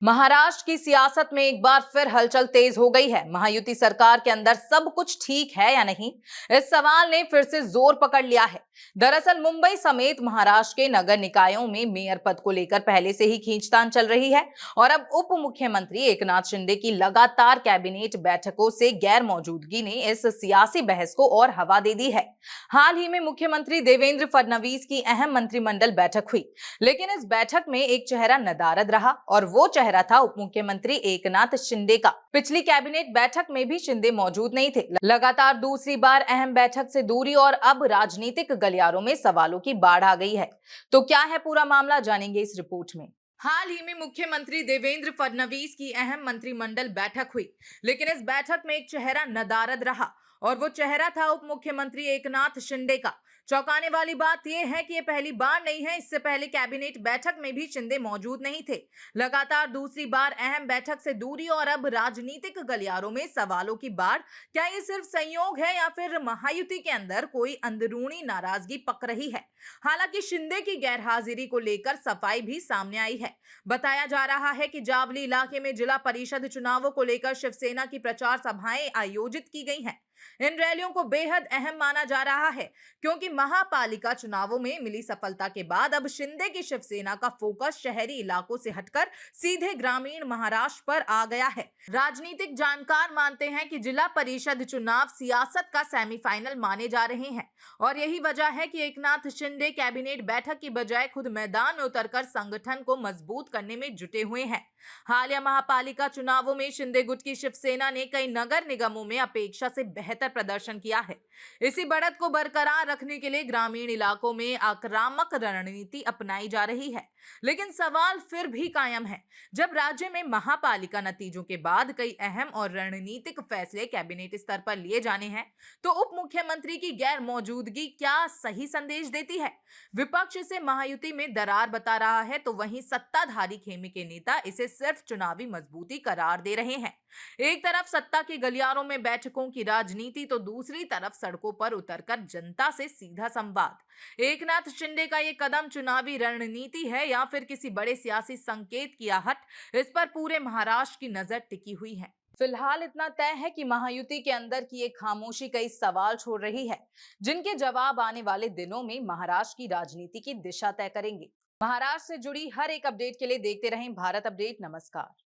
महाराष्ट्र की सियासत में एक बार फिर हलचल तेज हो गई है। महायुति सरकार के अंदर सब कुछ ठीक है या नहीं, इस सवाल ने फिर से जोर पकड़ लिया है। दरअसल मुंबई समेत महाराष्ट्र के नगर निकायों में मेयर पद को लेकर पहले से ही खींचतान चल रही है और अब उप मुख्यमंत्री एकनाथ शिंदे की लगातार कैबिनेट बैठकों से गैर मौजूदगी ने इस सियासी बहस को और हवा दे दी है। हाल ही में मुख्यमंत्री देवेंद्र फडणवीस की अहम मंत्रिमंडल बैठक हुई, लेकिन इस बैठक में एक चेहरा नदारद रहा और वो चेहरा था उप मुख्यमंत्री एकनाथ शिंदे का। पिछली कैबिनेट बैठक में भी शिंदे मौजूद नहीं थे। लगातार दूसरी बार अहम बैठक से दूरी और अब राजनीतिक गलियारों में सवालों की बाढ़ आ गई है। तो क्या है पूरा मामला, जानेंगे इस रिपोर्ट में। हाल ही में मुख्यमंत्री देवेंद्र फडणवीस की अहम मंत्रिमंडल बैठक हुई, लेकिन इस बैठक में एक चेहरा नदारद रहा और वो चेहरा था उप मुख्यमंत्री एकनाथ शिंदे का। चौंकाने वाली बात यह है कि ये पहली बार नहीं है, इससे पहले कैबिनेट बैठक में भी शिंदे मौजूद नहीं थे। लगातार दूसरी बार अहम बैठक से दूरी और अब राजनीतिक गलियारों में सवालों की बाढ़। क्या ये सिर्फ संयोग है या फिर महायुति के अंदर कोई अंदरूनी नाराजगी पक रही है? हालांकि शिंदे की गैरहाजिरी को लेकर सफाई भी सामने आई है। बताया जा रहा है कि जावली इलाके में जिला परिषद चुनावों को लेकर शिवसेना की प्रचार सभाएं आयोजित की गई हैं। इन रैलियों को बेहद अहम माना जा रहा है, क्योंकि महापालिका चुनावों में मिली सफलता के बाद अब शिंदे की शिवसेना का फोकस शहरी इलाकों से हटकर सीधे ग्रामीण महाराष्ट्र पर आ गया है। राजनीतिक जानकार मानते हैं कि जिला परिषद चुनाव सियासत का सेमीफाइनल माने जा रहे हैं और यही वजह है कि एकनाथ शिंदे कैबिनेट बैठक की बजाय खुद मैदान में उतरकर संगठन को मजबूत करने में जुटे हुए हैं। हालिया महापालिका चुनावों में शिंदे गुट की शिवसेना ने कई नगर निगमों में अपेक्षा से बेहतर प्रदर्शन किया है। इसी बढ़त को बरकरार रखने के लिए ग्रामीण इलाकों में आक्रामक रणनीति अपनाई जा रही है। लेकिन सवाल फिर भी कायम है, जब राज्य में महापालिका नतीजों के बाद कई अहम और रणनीतिक फैसले कैबिनेट स्तर पर लिए जाने हैं, तो उप मुख्यमंत्री की गैर मौजूदगी क्या सही संदेश देती है? विपक्ष इसे महायुति में दरार बता रहा है, तो वहीं सत्ताधारी खेमे के नेता इसे सिर्फ चुनावी मजबूती करार दे रहे हैं। एक तरफ सत्ता के गलियारों में बैठकों की राजनीति, तो दूसरी तरफ सड़कों पर उतरकर जनता से सीधा संवाद। एकनाथ शिंदे का ये कदम चुनावी रणनीति है या फिर किसी बड़े सियासी संकेत की आहट, इस पर पूरे महाराष्ट्र की नजर टिकी हुई है। फिलहाल इतना तय है कि महायुति के अंदर की एक खामोशी कई सवाल छोड़ रही है, जिनके जवाब आने वाले दिनों में महाराष्ट्र की राजनीति की दिशा तय करेंगे। महाराष्ट्र से जुड़ी हर एक अपडेट के लिए देखते रहें भारत अपडेट। नमस्कार।